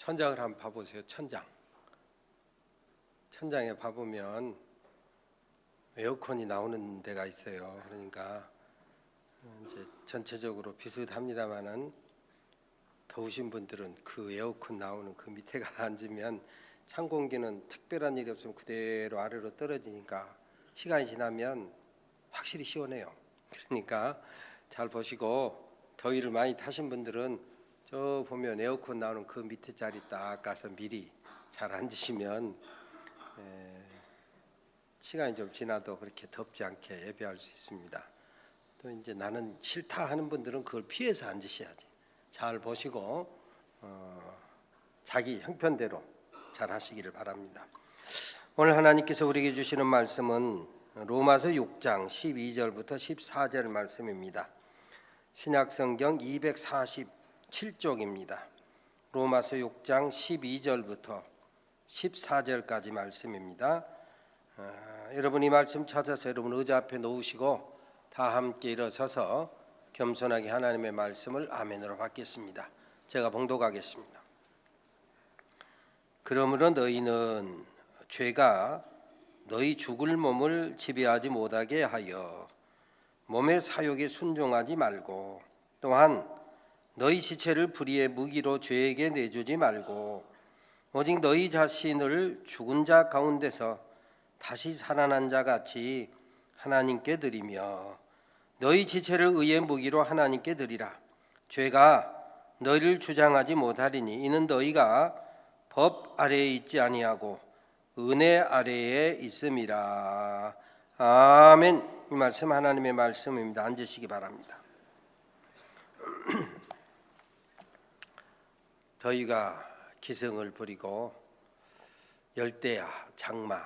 천장을 한번 봐보세요. 천장에 봐보면 에어컨이 나오는 데가 있어요. 그러니까 이제 전체적으로 비슷합니다만은 더우신 분들은 그 에어컨 나오는 그 밑에 가 앉으면 찬 공기는 특별한 일이 없으면 그대로 아래로 떨어지니까 시간이 지나면 확실히 시원해요. 그러니까 잘 보시고, 더위를 많이 타신 분들은 저 보면 에어컨 나오는 그 밑에 자리 딱 가서 미리 잘 앉으시면 시간이 좀 지나도 그렇게 덥지 않게 예배할 수 있습니다. 또 이제 나는 싫다 하는 분들은 그걸 피해서 앉으셔야지. 잘 보시고 자기 형편대로 잘 하시기를 바랍니다. 오늘 하나님께서 우리에게 주시는 말씀은 로마서 6장 12절부터 14절 말씀입니다. 신약성경 247쪽입니다. 로마서 6장 12절부터 14절까지 말씀입니다. 여러분 이 말씀 찾아서 여러분 의자 앞에 놓으시고 다 함께 일어서서 겸손하게 하나님의 말씀을 아멘으로 받겠습니다. 제가 봉독하겠습니다. 그러므로 너희는 죄가 너희 죽을 몸을 지배하지 못하게 하여 몸의 사욕에 순종하지 말고, 또한 너희 지체를 불의의 무기로 죄에게 내주지 말고, 오직 너희 자신을 죽은 자 가운데서 다시 살아난 자 같이 하나님께 드리며 너희 지체를 의의 무기로 하나님께 드리라. 죄가 너희를 주장하지 못하리니 이는 너희가 법 아래에 있지 아니하고 은혜 아래에 있음이라. 아멘. 이 말씀 하나님의 말씀입니다. 앉으시기 바랍니다. 더위가 기승을 부리고 열대야, 장마,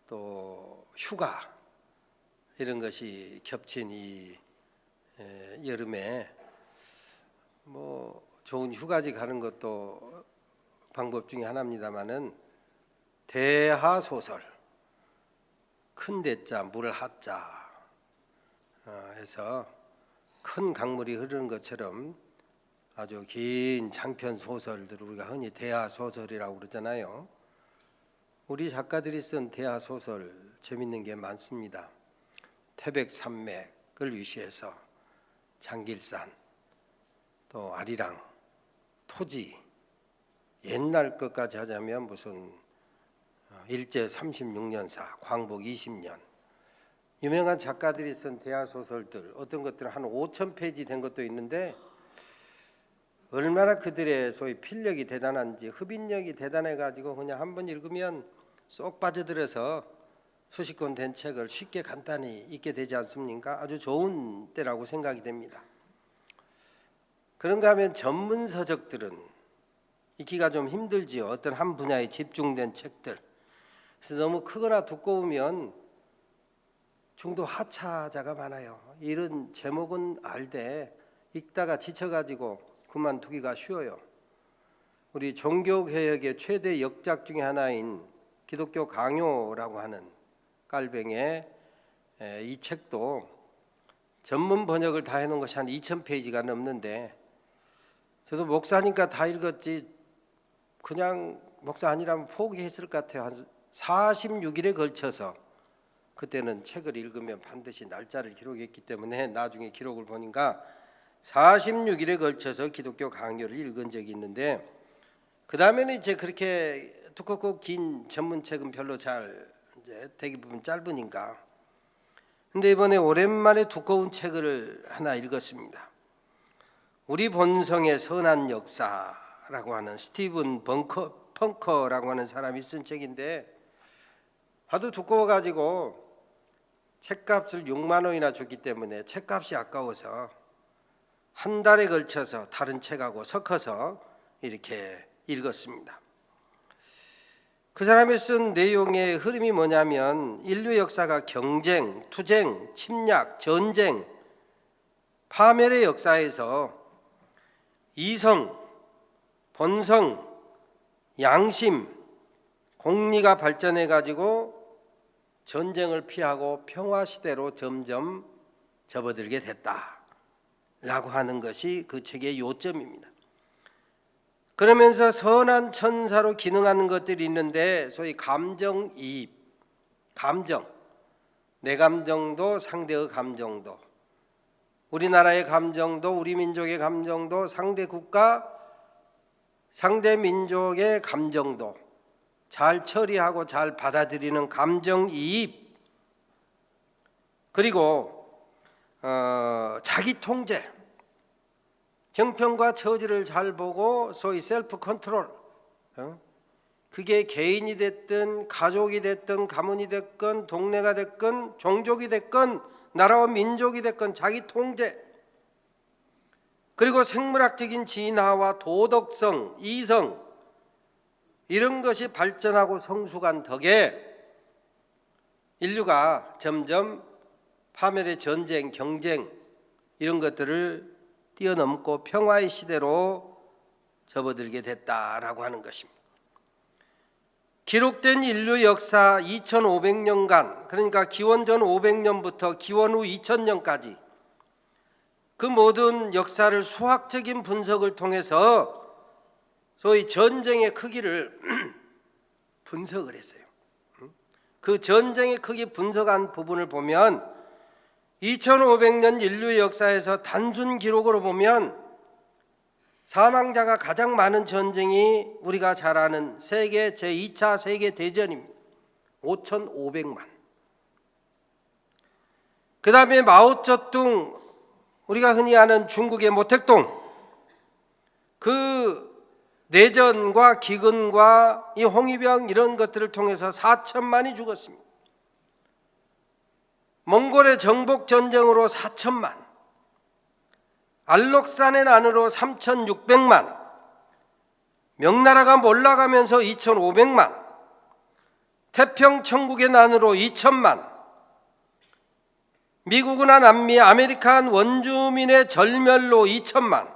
또 휴가 이런 것이 겹친 이 여름에 좋은 휴가지 가는 것도 방법 중에 하나입니다만은 대하소설, 큰 대자 물 하자 해서 큰 강물이 흐르는 것처럼 아주 긴 장편 소설들을 우리가 흔히 대하소설이라고 그러잖아요. 우리 작가들이 쓴 대하소설 재밌는 게 많습니다. 태백산맥을 위시해서 장길산, 또 아리랑, 토지, 옛날 것까지 하자면 무슨 일제 36년사, 광복 20년, 유명한 작가들이 쓴 대하소설들, 어떤 것들은 한 5,000페이지 된 것도 있는데 얼마나 그들의 소위 필력이 대단한지, 흡인력이 대단해가지고 그냥 한번 읽으면 쏙 빠져들어서 수십 권 된 책을 쉽게 간단히 읽게 되지 않습니까? 아주 좋은 때라고 생각이 됩니다. 그런가 하면 전문 서적들은 읽기가 좀 힘들지요. 어떤 한 분야에 집중된 책들. 그래서 너무 크거나 두꺼우면 중도 하차자가 많아요. 이런 제목은 알되 읽다가 지쳐가지고 그만두기가 쉬워요. 우리 종교개혁의 최대 역작 중에 하나인 기독교 강요라고 하는 깔뱅의 이 책도 전문 번역을 다 해놓은 것이 한 2,000페이지가 넘는데, 저도 목사니까 다 읽었지 그냥 목사 아니라면 포기했을 것 같아요. 한 46일에 걸쳐서, 그때는 책을 읽으면 반드시 날짜를 기록했기 때문에 나중에 기록을 보니까 46일에 걸쳐서 기독교 강요를 읽은 적이 있는데, 그 다음에는 이제 그렇게 두껍고 긴 전문책은 별로 잘 이제 대부분 짧으니까. 근데 이번에 오랜만에 두꺼운 책을 하나 읽었습니다. 우리 본성의 선한 역사라고 하는 스티븐 펑커라고 하는 사람이 쓴 책인데, 하도 두꺼워가지고 책값을 6만 원이나 줬기 때문에 책값이 아까워서 한 달에 걸쳐서 다른 책하고 섞어서 이렇게 읽었습니다. 그 사람이 쓴 내용의 흐름이 뭐냐면, 인류 역사가 경쟁, 투쟁, 침략, 전쟁, 파멸의 역사에서 이성, 본성, 양심, 공리가 발전해가지고 전쟁을 피하고 평화시대로 점점 접어들게 됐다라고 하는 것이 그 책의 요점입니다. 그러면서 선한 천사로 기능하는 것들이 있는데 소위 감정이입, 감정, 내 감정도 상대의 감정도, 우리나라의 감정도 우리 민족의 감정도 상대 국가, 상대 민족의 감정도 잘 처리하고 잘 받아들이는 감정이입, 그리고 자기 통제, 형편과 처지를 잘 보고 소위 셀프 컨트롤, 그게 개인이 됐든 가족이 됐든 가문이 됐건 동네가 됐건 종족이 됐건 나라와 민족이 됐건 자기 통제, 그리고 생물학적인 진화와 도덕성, 이성, 이런 것이 발전하고 성숙한 덕에 인류가 점점 파멸의 전쟁, 경쟁 이런 것들을 뛰어넘고 평화의 시대로 접어들게 됐다라고 하는 것입니다. 기록된 인류 역사 2500년간, 그러니까 기원 전 500년부터 기원 후 2000년까지 그 모든 역사를 수학적인 분석을 통해서 소위 전쟁의 크기를 분석을 했어요. 그 전쟁의 크기 분석한 부분을 보면 2500년 인류 역사에서 단순 기록으로 보면 사망자가 가장 많은 전쟁이 우리가 잘 아는 세계 제2차 세계대전입니다. 5500만. 그 다음에 마오쩌둥, 우리가 흔히 아는 중국의 모택동, 그 내전과 기근과 이 홍위병 이런 것들을 통해서 4천만이 죽었습니다. 몽골의 정복 전쟁으로 4천만, 알록산의 난으로 3,600만, 명나라가 몰락하면서 2,500만, 태평천국의 난으로 2천만, 미국이나 남미, 아메리칸 원주민의 절멸로 2천만.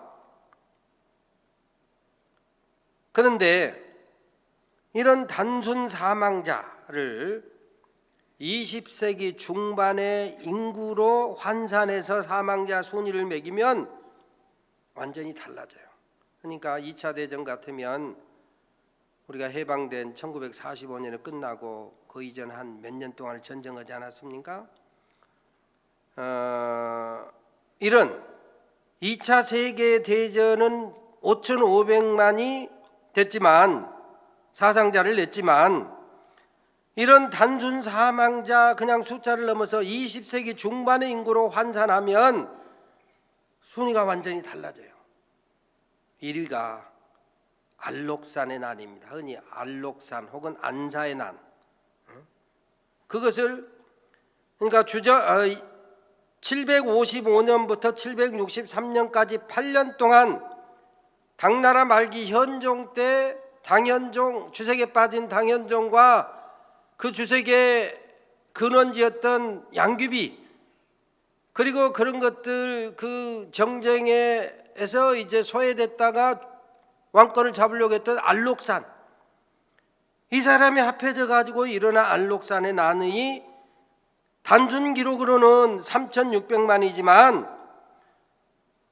그런데 이런 단순 사망자를 20세기 중반의 인구로 환산해서 사망자 순위를 매기면 완전히 달라져요. 그러니까 2차 대전 같으면 우리가 해방된 1945년에 끝나고 그 이전 한 몇 년 동안을 전쟁하지 않았습니까? 이런 2차 세계대전은 5,500만이 됐지만, 사상자를 냈지만, 이런 단순 사망자 그냥 숫자를 넘어서 20세기 중반의 인구로 환산하면 순위가 완전히 달라져요. 1위가 알록산의 난입니다. 흔히 알록산 혹은 안사의 난. 그것을 그러니까 755년부터 763년까지 8년 동안 당나라 말기 현종 때 당현종, 주색에 빠진 당현종과 그 주색의 근원지였던 양귀비, 그리고 그런 것들 그 정쟁에서 이제 소외됐다가 왕권을 잡으려고 했던 알록산, 이 사람이 합해져 가지고 일어난 알록산의 난의 단순 기록으로는 3,600만이지만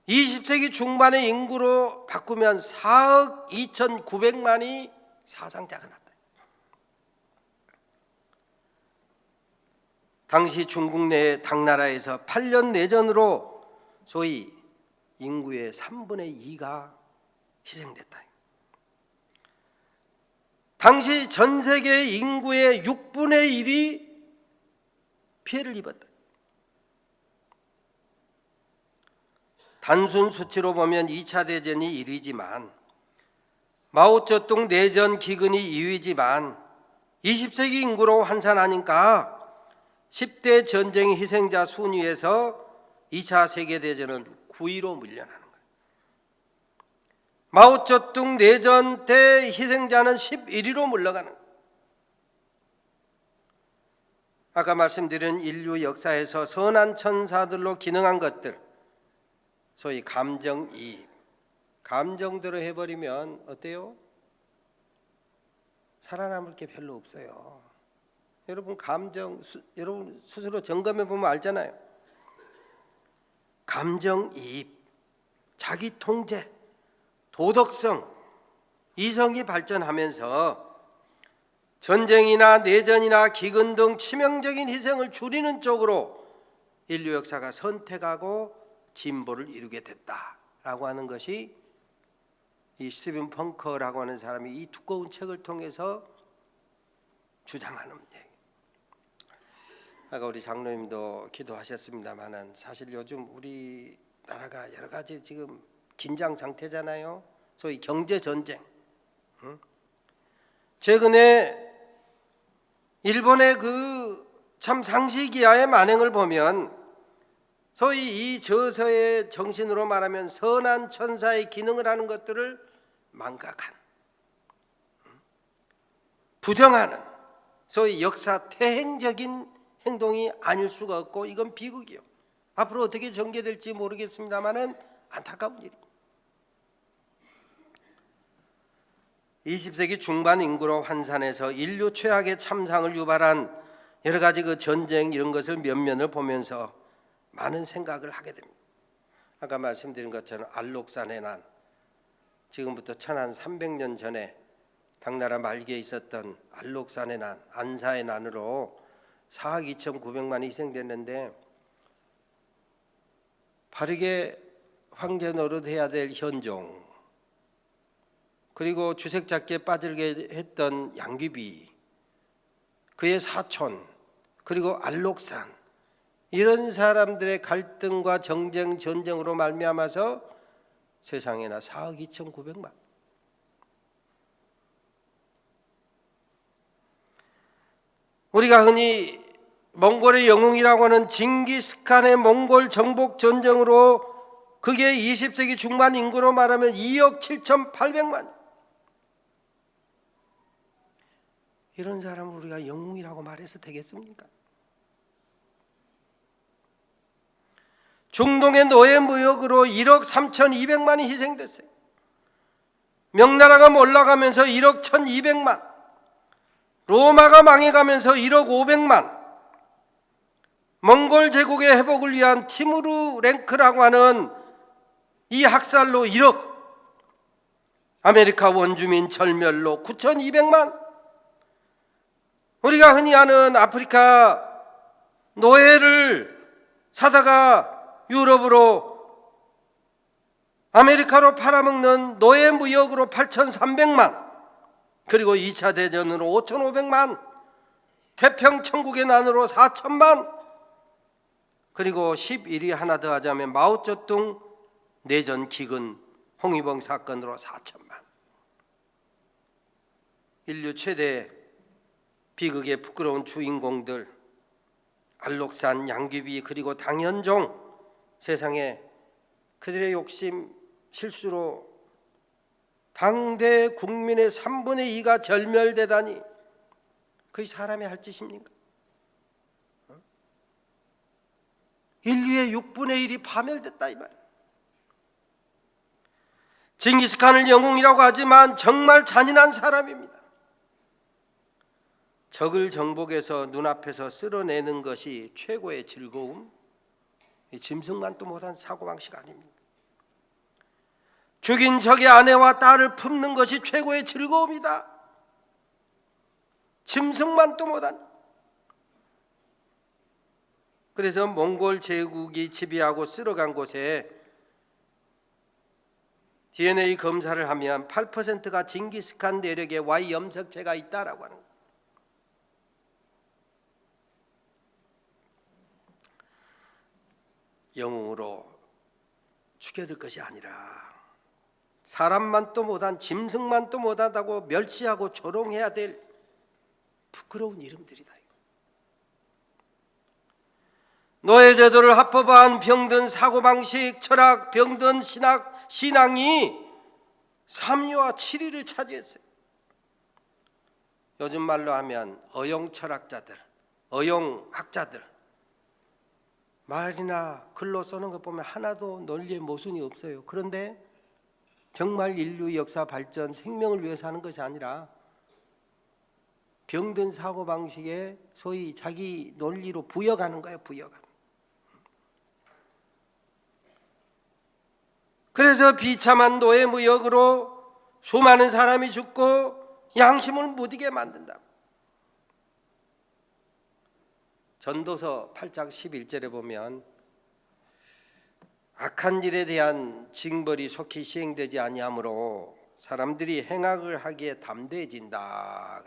20세기 중반의 인구로 바꾸면 4억 2,900만이 사상자가 났다. 당시 중국 내 당나라에서 8년 내전으로 소위 인구의 3분의 2가 희생됐다. 당시 전 세계 인구의 6분의 1이 피해를 입었다. 단순 수치로 보면 2차 대전이 1위지만, 마오쩌둥 내전 기근이 2위지만 20세기 인구로 환산하니까 10대 전쟁 희생자 순위에서 2차 세계대전은 9위로 밀려나는 거예요. 마오쩌둥 내전 때 희생자는 11위로 물러가는 거예요. 아까 말씀드린 인류 역사에서 선한 천사들로 기능한 것들, 소위 감정이입, 감정대로 해버리면 어때요? 살아남을 게 별로 없어요. 여러분 여러분 스스로 점검해 보면 알잖아요. 감정이입, 자기 통제, 도덕성, 이성이 발전하면서 전쟁이나 내전이나 기근 등 치명적인 희생을 줄이는 쪽으로 인류 역사가 선택하고 진보를 이루게 됐다라고 하는 것이 이 스티븐 펑커라고 하는 사람이 이 두꺼운 책을 통해서 주장하는 얘기. 아까 우리 장로님도 기도하셨습니다만은 사실 요즘 우리나라가 여러 가지 지금 긴장 상태잖아요. 소위 경제 전쟁. 최근에 일본의 그 참 상시기하의 만행을 보면 소위 이 저서의 정신으로 말하면 선한 천사의 기능을 하는 것들을 망각한, 부정하는 소위 역사 퇴행적인 행동이 아닐 수가 없고 이건 비극이요. 앞으로 어떻게 전개될지 모르겠습니다만은 안타까운 일입니다. 20세기 중반 인구로 환산해서 인류 최악의 참상을 유발한 여러 가지 그 전쟁 이런 것을 면면을 보면서 많은 생각을 하게 됩니다. 아까 말씀드린 것처럼 알록산의 난, 지금부터 1300년 전에 당나라 말기에 있었던 알록산의 난, 안사의 난으로 4억 2,900만이 희생됐는데 바르게 황제 노릇해야 될 현종, 그리고 주색잡기에 빠지게 했던 양귀비, 그의 사촌, 그리고 알록산, 이런 사람들의 갈등과 정쟁, 전쟁으로 말미암아서 세상에나 4억 2,900만. 우리가 흔히 몽골의 영웅이라고 하는 징기스칸의 몽골 정복 전쟁으로 그게 20세기 중반 인구로 말하면 2억 7,800만. 이런 사람을 우리가 영웅이라고 말해서 되겠습니까? 중동의 노예 무역으로 1억 3,200만이 희생됐어요. 명나라가 몰락하면서 1억 1,200만, 로마가 망해가면서 1억 500만, 몽골 제국의 회복을 위한 티무르 랭크라고 하는 이 학살로 1억, 아메리카 원주민 절멸로 9,200만, 우리가 흔히 아는 아프리카 노예를 사다가 유럽으로 아메리카로 팔아먹는 노예 무역으로 8,300만, 그리고 2차 대전으로 5,500만, 태평천국의 난으로 4,000만, 그리고 11위 하나 더 하자면 마오쩌둥 내전 기근 홍위병 사건으로 4,000만. 인류 최대 비극의 부끄러운 주인공들, 알록산, 양귀비, 그리고 당현종, 세상에 그들의 욕심, 실수로 당대 국민의 3분의 2가 절멸되다니 그게 사람이 할 짓입니까? 인류의 6분의 1이 파멸됐다 이 말이에요. 징기스칸을 영웅이라고 하지만 정말 잔인한 사람입니다. 적을 정복해서 눈앞에서 쓸어내는 것이 최고의 즐거움, 짐승만도 못한 사고방식 아닙니까? 죽인 적의 아내와 딸을 품는 것이 최고의 즐거움이다. 짐승만도 못한. 그래서 몽골 제국이 지배하고 쓸어간 곳에 DNA 검사를 하면 8%가 징기스칸 내력에 Y 염색체가 있다라고 하는 거예요. 영웅으로 죽여들 것이 아니라 사람만도 못한, 짐승만도 못하다고 멸시하고 조롱해야 될 부끄러운 이름들이다. 노예제도를 합법화한 병든 사고방식, 철학, 병든 신앙이 3위와 7위를 차지했어요. 요즘 말로 하면 어용 철학자들, 어용 학자들 말이나 글로 써는 것 보면 하나도 논리의 모순이 없어요. 그런데 정말 인류 역사 발전, 생명을 위해서 하는 것이 아니라 병든 사고방식에 소위 자기 논리로 부여가는 거예요. 부여가는. 그래서 비참한 노예무역으로 수많은 사람이 죽고 양심을 못 이게 만든다. 전도서 8장 11절에 보면 악한 일에 대한 징벌이 속히 시행되지 아니하므로 사람들이 행악을 하기에 담대해진다.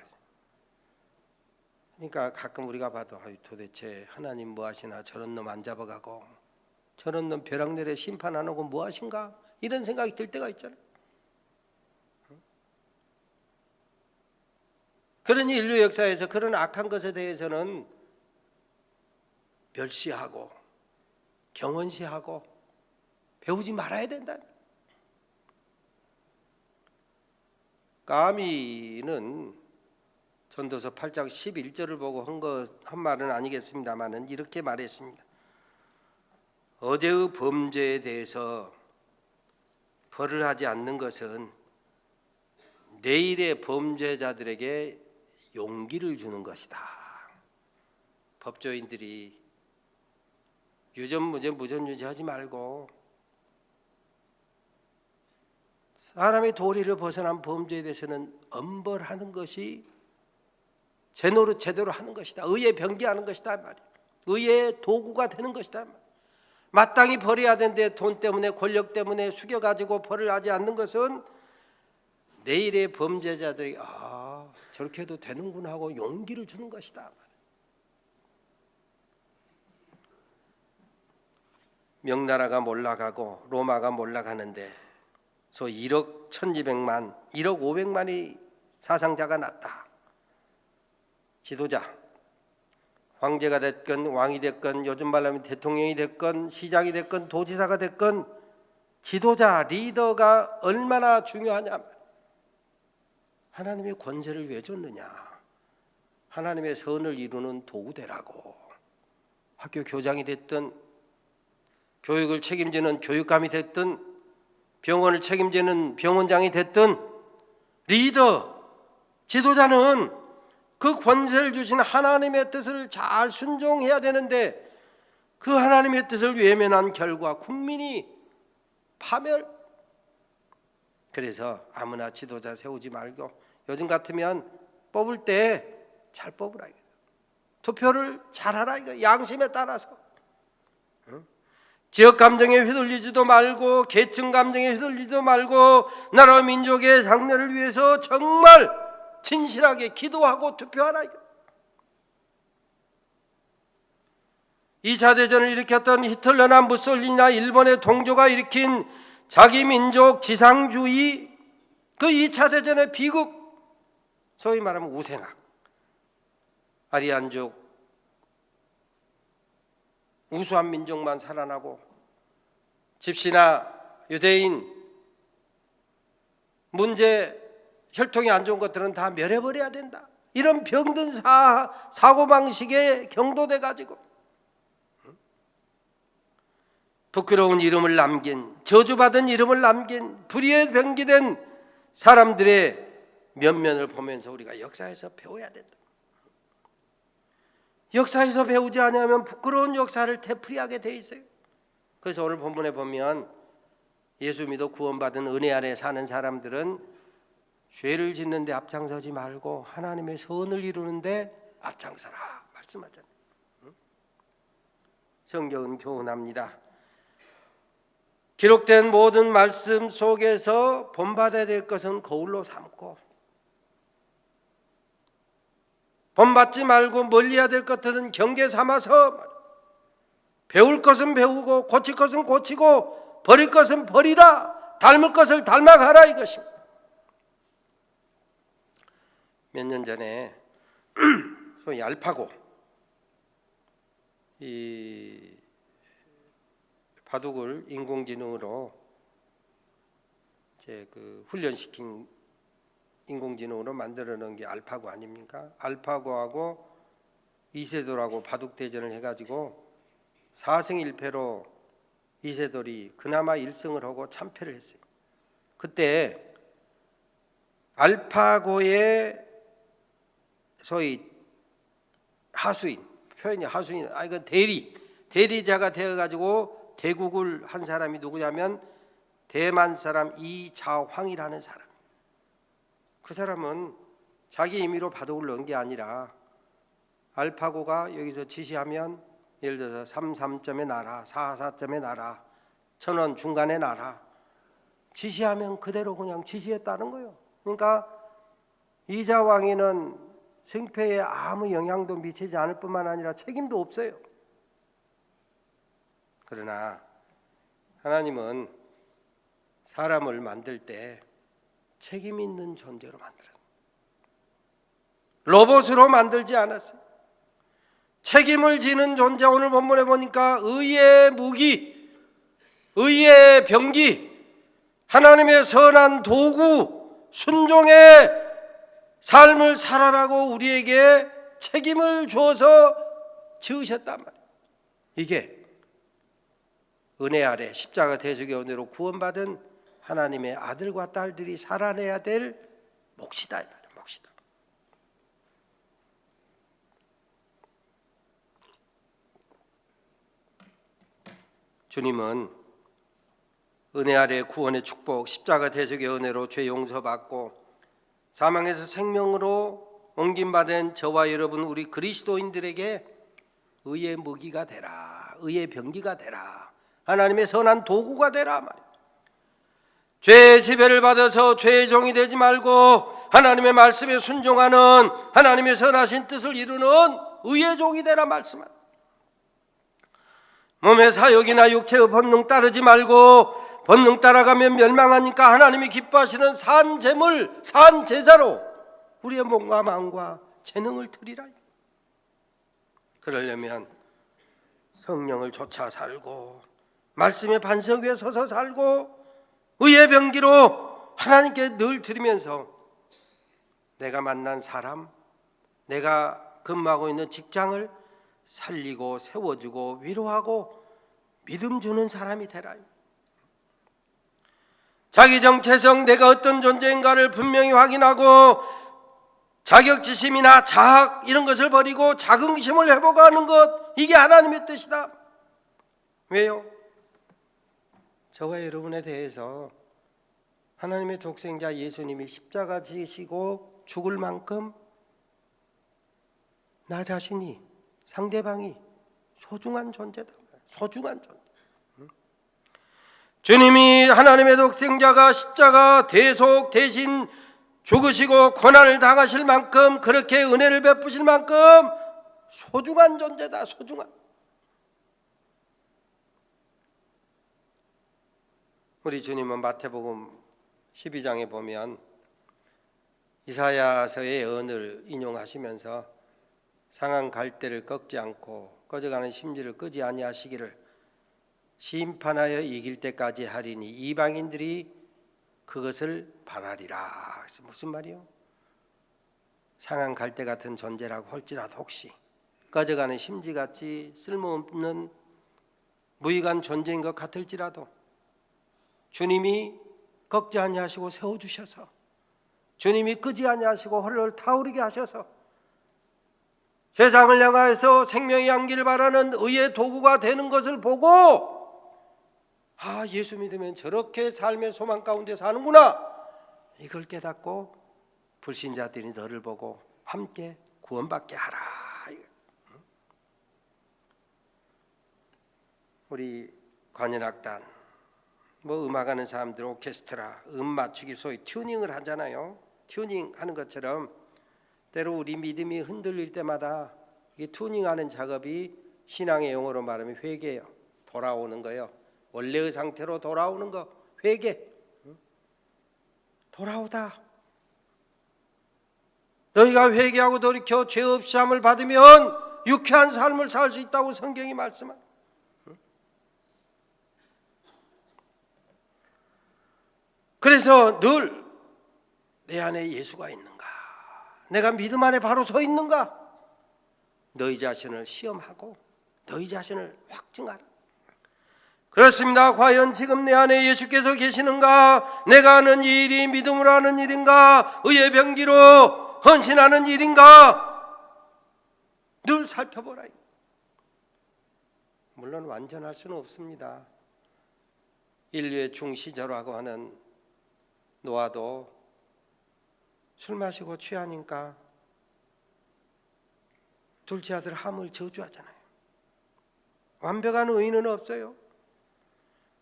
그러니까 가끔 우리가 봐도 도대체 하나님 뭐 하시나, 저런 놈 안 잡아가고 저런 놈 벼락 내려 심판 안 하고 뭐 하신가, 이런 생각이 들 때가 있잖아요. 그러니 인류 역사에서 그런 악한 것에 대해서는 멸시하고 경원시하고 배우지 말아야 된다. 까미는 전도서 8장 11절을 보고 한 말은 아니겠습니다만은 이렇게 말했습니다. 어제의 범죄에 대해서 벌을 하지 않는 것은 내일의 범죄자들에게 용기를 주는 것이다. 법조인들이 유전무죄 무전유죄하지 말고 사람의 도리를 벗어난 범죄에 대해서는 엄벌하는 것이 제 노릇 제대로 하는 것이다. 의에 병기하는 것이다 말이야. 의의 도구가 되는 것이다. 마땅히 벌해야 되는데 돈 때문에 권력 때문에 숙여가지고 벌을 하지 않는 것은 내일의 범죄자들이 저렇게 해도 되는구나 하고 용기를 주는 것이다. 명나라가 몰락하고 로마가 몰락하는데 소위 1억 1200만, 1억 500만이 사상자가 났다. 지도자, 황제가 됐건 왕이 됐건 요즘 말하면 대통령이 됐건 시장이 됐건 도지사가 됐건 지도자, 리더가 얼마나 중요하냐. 하나님의 권세를 왜 줬느냐. 하나님의 선을 이루는 도구 되라고. 학교 교장이 됐든 교육을 책임지는 교육감이 됐든 병원을 책임지는 병원장이 됐든 리더, 지도자는 그 권세를 주신 하나님의 뜻을 잘 순종해야 되는데 그 하나님의 뜻을 외면한 결과 국민이 파멸. 그래서 아무나 지도자 세우지 말고 요즘 같으면 뽑을 때 잘 뽑으라. 투표를 잘하라. 양심에 따라서. 지역 감정에 휘둘리지도 말고 계층 감정에 휘둘리지도 말고 나라 민족의 장래를 위해서 정말 진실하게 기도하고 투표하라. 2차 대전을 일으켰던 히틀러나 무솔리니나 일본의 동조가 일으킨 자기 민족 지상주의, 그 2차 대전의 비극, 소위 말하면 우생학, 아리안족 우수한 민족만 살아나고 집시나 유대인 문제 혈통이 안 좋은 것들은 다 멸해버려야 된다. 이런 병든 사고방식에 경도돼 가지고 부끄러운 이름을 남긴, 저주받은 이름을 남긴 불의에 병기된 사람들의 면면을 보면서 우리가 역사에서 배워야 된다. 역사에서 배우지 않으면 부끄러운 역사를 되풀이하게 돼 있어요. 그래서 오늘 본문에 보면 예수 믿어 구원받은 은혜 아래 사는 사람들은 죄를 짓는 데 앞장서지 말고 하나님의 선을 이루는 데 앞장서라 말씀하잖아요. 성경은 교훈합니다. 기록된 모든 말씀 속에서 본받아야 될 것은 거울로 삼고 본받지 말고 멀리해야 될 것들은 경계 삼아서 배울 것은 배우고 고칠 것은 고치고 버릴 것은 버리라, 닮을 것을 닮아가라 이것입니다. 몇 년 전에 소위 알파고, 이 바둑을 인공지능으로 이제 그 훈련시킨 인공지능으로 만들어 놓은 게 알파고 아닙니까? 알파고하고 이세돌하고 바둑 대전을 해가지고 4승 1패로 이세돌이 그나마 1승을 하고 참패를 했어요. 그때 알파고의 소위 하수인, 표현이 하수인, 이건 대리자가 되어가지고 대국을 한 사람이 누구냐면 대만 사람 이자황이라는 사람. 그 사람은 자기 임의로 바둑을 넣은 게 아니라 알파고가 여기서 지시하면 예를 들어서 3점에 놔라, 4점에 놔라, 1,000원 중간에 놔라, 지시하면 그대로 그냥 지시했다는 거예요. 그러니까 이자왕이는 승패에 아무 영향도 미치지 않을 뿐만 아니라 책임도 없어요. 그러나 하나님은 사람을 만들 때 책임 있는 존재로 만들었어요. 로봇으로 만들지 않았어요. 책임을 지는 존재. 오늘 본문에 보니까 의의 무기, 의의 병기, 하나님의 선한 도구, 순종의 삶을 살아라고 우리에게 책임을 주어서 지으셨단 말이에요. 이게 은혜 아래 십자가 대속의 은혜로 구원받은 하나님의 아들과 딸들이 살아내야 될 몫이다 이 말이에요. 몫이다. 주님은 은혜 아래 구원의 축복, 십자가 대속의 은혜로 죄 용서받고 사망에서 생명으로 옮김받은 저와 여러분 우리 그리스도인들에게 의의 무기가 되라, 의의 병기가 되라, 하나님의 선한 도구가 되라 말이에요. 죄의 지배를 받아서 죄의 종이 되지 말고 하나님의 말씀에 순종하는 하나님의 선하신 뜻을 이루는 의의 종이 되라 말씀합니다. 몸의 사욕이나 육체의 본능 따르지 말고 본능 따라가면 멸망하니까 하나님이 기뻐하시는 산 제물, 산 제사로 우리의 몸과 마음과 재능을 드리라. 그러려면 성령을 쫓아 살고 말씀의 반석 위에 서서 살고 의의 병기로 하나님께 늘 드리면서 내가 만난 사람, 내가 근무하고 있는 직장을 살리고 세워주고 위로하고 믿음 주는 사람이 되라. 자기 정체성, 내가 어떤 존재인가를 분명히 확인하고 자격지심이나 자학 이런 것을 버리고 자긍심을 회복하는 것, 이게 하나님의 뜻이다. 왜요? 저와 여러분에 대해서 하나님의 독생자 예수님이 십자가 지시고 죽을 만큼 나 자신이, 상대방이 소중한 존재다. 소중한 존재. 주님이 하나님의 독생자가 십자가 대속 대신 죽으시고 고난을 당하실 만큼, 그렇게 은혜를 베푸실 만큼 소중한 존재다. 소중한. 우리 주님은 마태복음 12장에 보면 이사야서의 예언을 인용하시면서 상한 갈대를 꺾지 않고 꺼져가는 심지를 끄지 아니하시기를 심판하여 이길 때까지 하리니 이방인들이 그것을 바라리라. 무슨 말이요? 상한 갈대 같은 존재라고 할지라도 혹시 꺼져가는 심지같이 쓸모없는 무익한 존재인 것 같을지라도 주님이 꺾지 아니하시고 세워주셔서, 주님이 끄지 아니하시고 헐헐 타오르게 하셔서 세상을 향하여서 생명의 향기를 바라는 의의 도구가 되는 것을 보고, 아, 예수 믿으면 저렇게 삶의 소망 가운데 사는구나, 이걸 깨닫고 불신자들이 너를 보고 함께 구원받게 하라. 우리 관현악단, 음악하는 사람들 오케스트라 맞추기, 소위 튜닝을 하잖아요. 튜닝 하는 것처럼 때로 우리 믿음이 흔들릴 때마다 이게 튜닝하는 작업이 신앙의 용어로 말하면 회개예요. 돌아오는 거예요. 원래의 상태로 돌아오는 거, 회개. 돌아오다. 너희가 회개하고 돌이켜 죄 없이 함을 받으면 유쾌한 삶을 살 수 있다고 성경이 말씀합니다. 그래서 늘 내 안에 예수가 있는가, 내가 믿음 안에 바로 서 있는가, 너희 자신을 시험하고 너희 자신을 확증하라. 그렇습니다. 과연 지금 내 안에 예수께서 계시는가? 내가 하는 이 일이 믿음으로 하는 일인가? 의의 병기로 헌신하는 일인가? 늘 살펴보라. 물론 완전할 수는 없습니다. 인류의 중시저라고 하는 노아도 술 마시고 취하니까 둘째 아들 함을 저주하잖아요. 완벽한 의인은 없어요.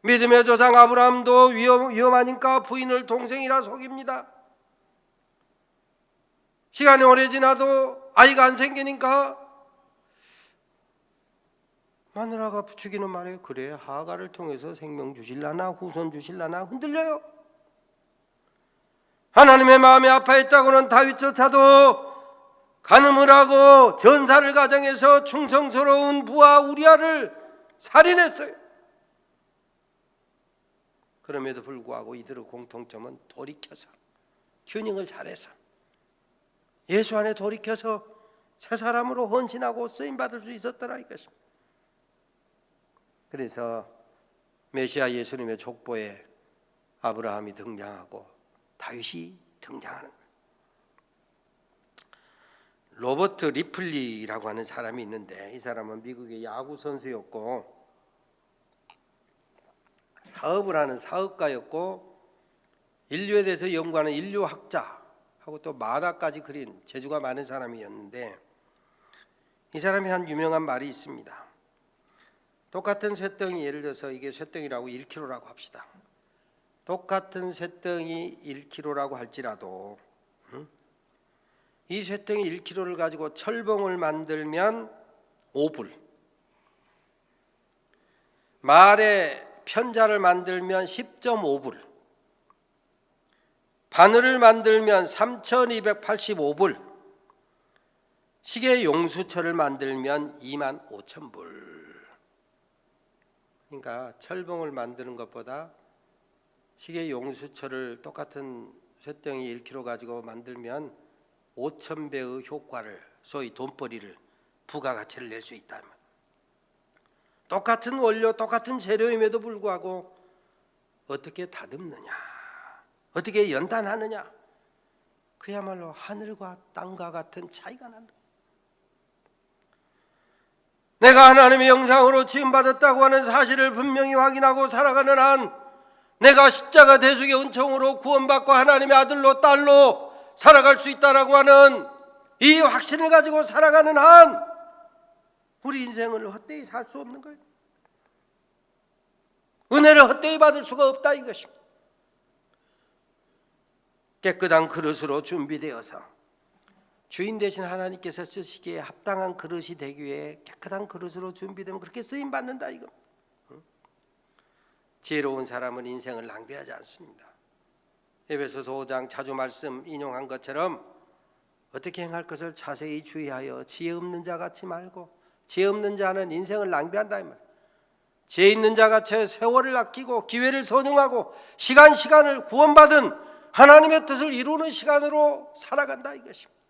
믿음의 조상 아브라함도 위험하니까 부인을 동생이라 속입니다. 시간이 오래 지나도 아이가 안 생기니까 마누라가 부추기는 말에 그래 하가를 통해서 생명 주실라나 후손 주실라나 흔들려요. 하나님의 마음이 아파했다고는 다윗조차도 간음을 하고 전사를 가정해서 충성스러운 부하 우리아를 살인했어요. 그럼에도 불구하고 이들의 공통점은 돌이켜서 튜닝을 잘해서 예수 안에 돌이켜서 새 사람으로 헌신하고 쓰임받을 수 있었더라 이것입니다. 그래서 메시아 예수님의 족보에 아브라함이 등장하고 다윗이 등장하는 거예요. 로버트 리플리라고 하는 사람이 있는데 이 사람은 미국의 야구 선수였고 사업을 하는 사업가였고 인류에 대해서 연구하는 인류학자하고 또 만화까지 그린 재주가 많은 사람이었는데 이 사람이 한 유명한 말이 있습니다. 똑같은 쇳덩이 예를 들어서 이게 쇳덩이라고 1kg라고 합시다. 똑같은 쇳덩이 1kg라고 할지라도 이 쇳덩이 1kg를 가지고 철봉을 만들면 5불, 말의 편자를 만들면 10.5불, 바늘을 만들면 3,285불, 시계 용수철을 만들면 25,000불. 그러니까 철봉을 만드는 것보다 시계 용수철을 똑같은 쇳덩이 1kg 가지고 만들면 5,000배의 효과를, 소위 돈벌이를, 부가가치를 낼 수 있다. 똑같은 원료, 똑같은 재료임에도 불구하고 어떻게 다듬느냐, 어떻게 연단하느냐, 그야말로 하늘과 땅과 같은 차이가 난다. 내가 하나님의 영상으로 지음받았다고 하는 사실을 분명히 확인하고 살아가는 한, 내가 십자가 대속의 은총으로 구원받고 하나님의 아들로 딸로 살아갈 수 있다라고 하는 이 확신을 가지고 살아가는 한 우리 인생을 헛되이 살 수 없는 거예요. 은혜를 헛되이 받을 수가 없다 이것입니다. 깨끗한 그릇으로 준비되어서 주인 되신 하나님께서 쓰시기에 합당한 그릇이 되기 위해 깨끗한 그릇으로 준비되면 그렇게 쓰임받는다 이거. 지혜로운 사람은 인생을 낭비하지 않습니다. 에베소서 5장 자주 말씀 인용한 것처럼 어떻게 행할 것을 자세히 주의하여 지혜 없는 자 같이 말고, 지혜 없는 자는 인생을 낭비한다 이 말. 지혜 있는 자 같이 세월을 아끼고 기회를 선용하고 시간을 구원받은 하나님의 뜻을 이루는 시간으로 살아간다 이것입니다.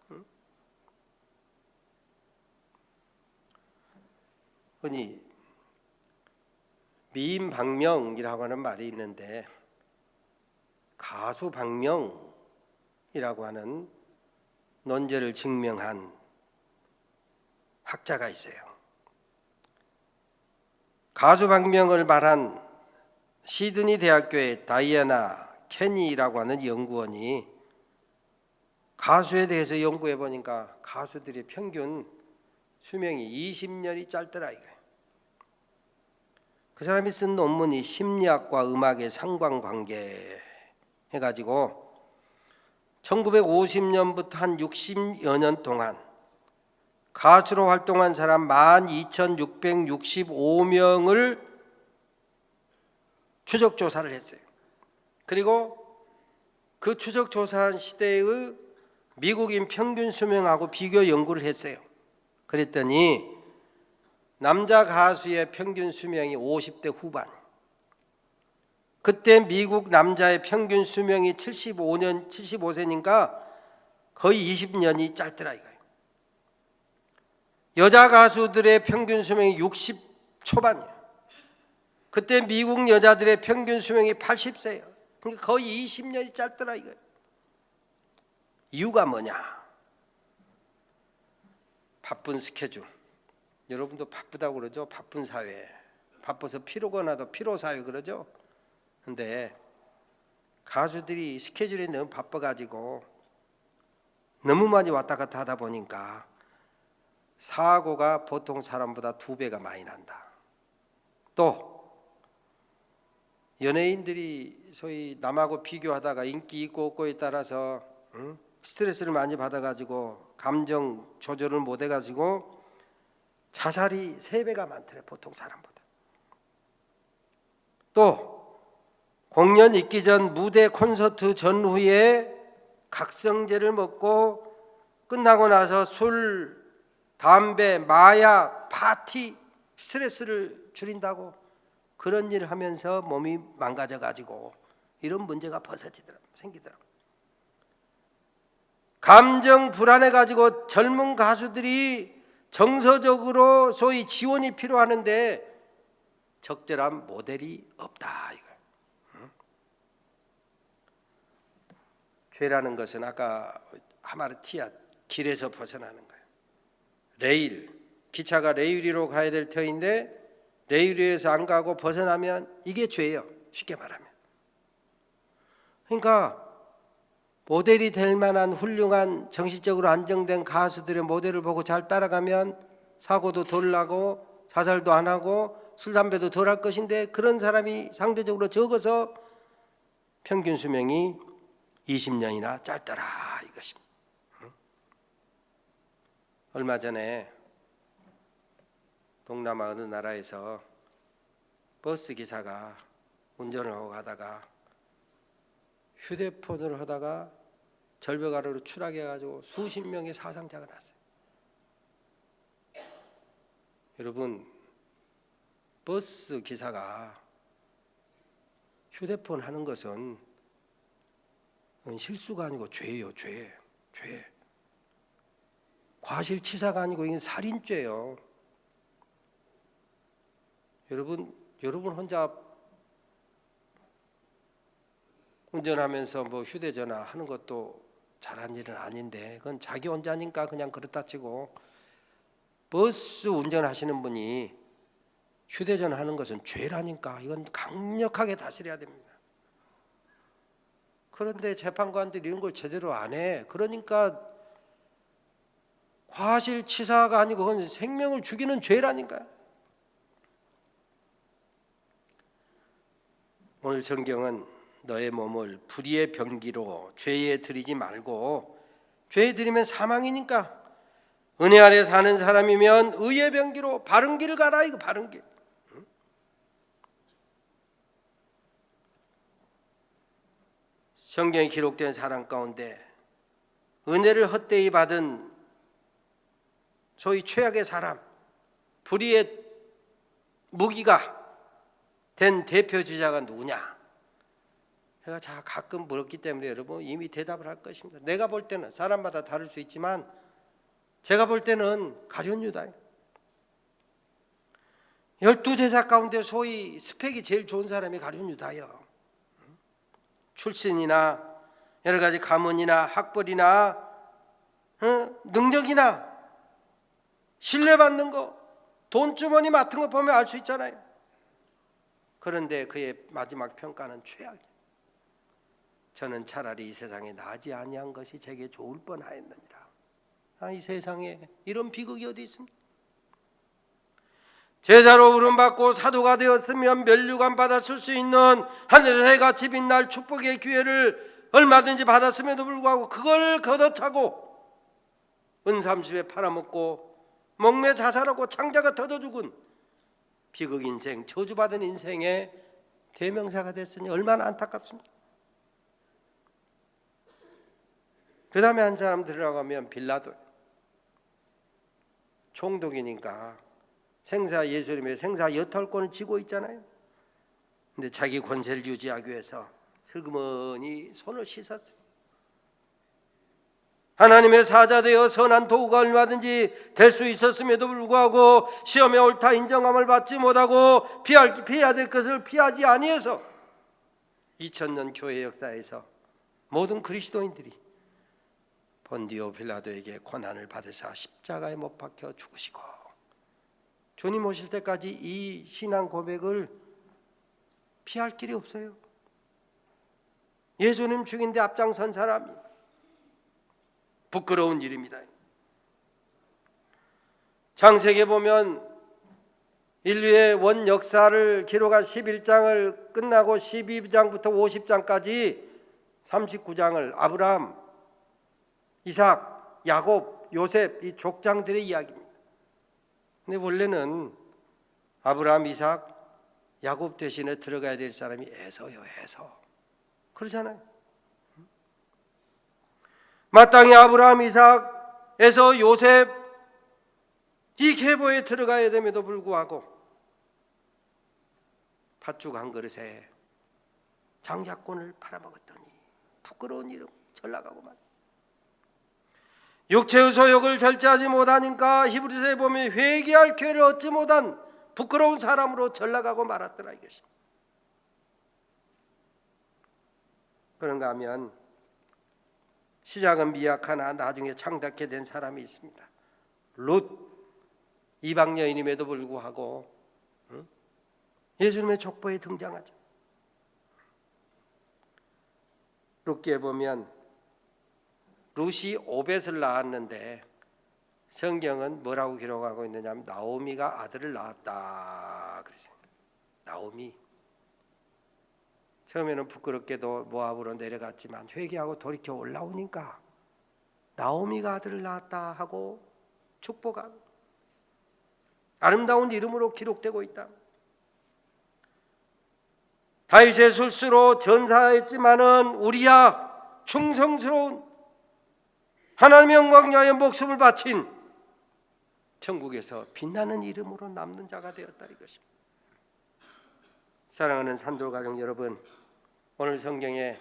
흔히 미인방명이라고 하는 말이 있는데 가수방명이라고 하는 논제를 증명한 학자가 있어요. 가수방명을 말한 시드니 대학교의 다이애나 케니라고 하는 연구원이 가수에 대해서 연구해 보니까 가수들의 평균 수명이 20년이 짧더라 이거예요. 그 사람이 쓴 논문이 심리학과 음악의 상관관계 해가지고 1950년부터 한 60여 년 동안 가수로 활동한 사람 12,665명을 추적 조사를 했어요. 그리고 그 추적 조사한 시대의 미국인 평균 수명하고 비교 연구를 했어요. 그랬더니 남자 가수의 평균 수명이 50대 후반, 그때 미국 남자의 평균 수명이 75세니까 거의 20년이 짧더라 이거예요. 여자 가수들의 평균 수명이 60 초반이에요. 그때 미국 여자들의 평균 수명이 80세예요. 그러니까 거의 20년이 짧더라 이거예요. 이유가 뭐냐? 바쁜 스케줄. 여러분도 바쁘다고 그러죠? 바쁜 사회. 바빠서 피로가 나도 피로사회 그러죠? 근데 가수들이 스케줄이 너무 바빠가지고 너무 많이 왔다 갔다 하다 보니까 사고가 보통 사람보다 2배가 많이 난다. 또 연예인들이 소위 남하고 비교하다가 인기 있고 없고에 따라서 스트레스를 많이 받아가지고 감정 조절을 못해가지고 자살이 3배가 많더래, 보통 사람보다. 또 공연 있기 전 무대 콘서트 전후에 각성제를 먹고 끝나고 나서 술, 담배, 마약, 파티, 스트레스를 줄인다고 그런 일을 하면서 몸이 망가져가지고 이런 문제가 생기더라고요. 감정 불안해가지고 젊은 가수들이 정서적으로 소위 지원이 필요하는데 적절한 모델이 없다 이거예요. 죄라는 것은 아까 하마르티아, 길에서 벗어나는 거예요. 레일, 기차가 레일 위로 가야 될 터인데 레일 위에서 안 가고 벗어나면 이게 죄예요, 쉽게 말하면. 그러니까 모델이 될 만한 훌륭한 정신적으로 안정된 가수들의 모델을 보고 잘 따라가면 사고도 덜 나고 자살도 안 하고 술, 담배도 덜 할 것인데 그런 사람이 상대적으로 적어서 평균 수명이 20년이나 짧더라 이것입니다. 얼마 전에 동남아 어느 나라에서 버스 기사가 운전을 하고 가다가 휴대폰을 하다가 절벽 아래로 추락해가지고 수십 명의 사상자가 났어요. 여러분, 버스 기사가 휴대폰 하는 것은 실수가 아니고 죄예요, 죄. 과실치사가 아니고 이건 살인죄예요. 여러분 혼자 운전하면서 뭐 휴대전화 하는 것도 잘한 일은 아닌데 그건 자기 혼자니까 그냥 그렇다 치고 버스 운전하시는 분이 휴대전화 하는 것은 죄라니까 이건 강력하게 다스려야 됩니다. 그런데 재판관들이 이런 걸 제대로 안 해. 그러니까 과실치사가 아니고 그건 생명을 죽이는 죄라니까요. 오늘 성경은 너의 몸을 불의의 병기로 죄에 들이지 말고, 죄에 들이면 사망이니까 은혜 아래 사는 사람이면 의의 병기로 바른 길을 가라, 이거 바른 길. 성경에 기록된 사람 가운데 은혜를 헛되이 받은 소위 최악의 사람, 불의의 무기가 된 대표 주자가 누구냐? 제가 가끔 물었기 때문에 여러분 이미 대답을 할 것입니다. 내가 볼 때는 사람마다 다를 수 있지만 제가 볼 때는 가룟 유다예요. 12제자 가운데 소위 스펙이 제일 좋은 사람이 가룟 유다예요. 출신이나 여러 가지 가문이나 학벌이나 능력이나 신뢰받는 거, 돈주머니 맡은 거 보면 알 수 있잖아요. 그런데 그의 마지막 평가는 최악이에요. 저는 차라리 이 세상에 나지 아니한 것이 제게 좋을 뻔하였느니라. 이 세상에 이런 비극이 어디 있습니까? 제자로 부름받고 사도가 되었으면 면류관 받았을 수 있는 하늘에서 해같이 빛날 축복의 기회를 얼마든지 받았음에도 불구하고 그걸 걷어차고 은삼십에 팔아먹고 목매 자살하고 창자가 터져 죽은 비극 인생, 저주받은 인생의 대명사가 됐으니 얼마나 안타깝습니까? 그 다음에 한 사람 들어가면 빌라도, 총독이니까 생사 예수님의 생사 여탈권을 쥐고 있잖아요. 근데 자기 권세를 유지하기 위해서 슬그머니 손을 씻었어요. 하나님의 사자되어 선한 도구가 얼마든지 될 수 있었음에도 불구하고 시험에 옳다 인정함을 받지 못하고 피해야 될 것을 피하지 아니해서 2000년 교회 역사에서 모든 그리스도인들이 본디오 빌라도에게 고난을 받으사 십자가에 못 박혀 죽으시고 주님 오실 때까지 이 신앙 고백을 피할 길이 없어요. 예수님 죽인 데 앞장선 사람이 부끄러운 일입니다. 창세기에 보면 인류의 원 역사를 기록한 11장을 끝나고 12장부터 50장까지 39장을 아브라함, 이삭, 야곱, 요셉 이 족장들의 이야기입니다. 근데 원래는 아브라함, 이삭, 야곱 대신에 들어가야 될 사람이 에서요, 에서. 그러잖아요. 마땅히 아브라함, 이삭, 에서, 요셉 이 계보에 들어가야 됨에도 불구하고 팥죽 한 그릇에 장자권을 팔아먹었더니 부끄러운 이름 전락하고 말. 육체의 소욕을 절제하지 못하니까 히브리서에 보면 회개할 기회를 얻지 못한 부끄러운 사람으로 전락하고 말았더라 이것입니다. 그런가 하면 시작은 미약하나 나중에 창답게 된 사람이 있습니다. 룻, 이방 여인임에도 불구하고 예수님의 족보에 등장하죠. 룻기에 보면 룻이 오벳을 낳았는데 성경은 뭐라고 기록하고 있느냐면 나오미가 아들을 낳았다 그랬어요. 나오미. 처음에는 부끄럽게도 모압으로 내려갔지만 회개하고 돌이켜 올라오니까 나오미가 아들을 낳았다 하고 축복하고 아름다운 이름으로 기록되고 있다. 다윗의 술수로 전사했지만은 우리야 충성스러운 하나님의 영광 위하여 목숨을 바친 천국에서 빛나는 이름으로 남는 자가 되었다 이것입니다. 사랑하는 산돌가족 여러분, 오늘 성경에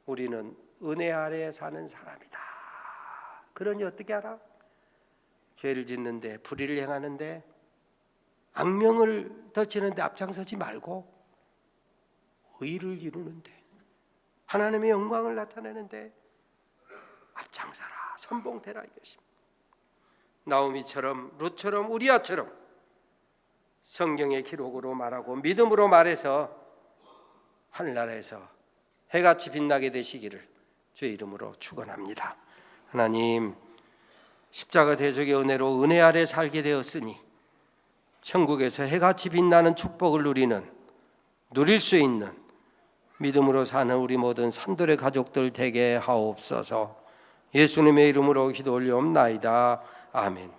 우리는 은혜 아래에 사는 사람이다. 그러니 어떻게 알아? 죄를 짓는데 불의를 행하는데 악명을 떨치는데 앞장서지 말고 의를 이루는데 하나님의 영광을 나타내는데 앞장서라, 선봉되라 이것입니다. 나오미처럼 룻처럼 우리아처럼 성경의 기록으로 말하고 믿음으로 말해서 하늘나라에서 해같이 빛나게 되시기를 주의 이름으로 축원합니다. 하나님, 십자가 대속의 은혜로 은혜 아래 살게 되었으니 천국에서 해같이 빛나는 축복을 누릴 수 있는 믿음으로 사는 우리 모든 산돌의 가족들 되게 하옵소서. 예수님의 이름으로 기도 올려옵나이다. 아멘.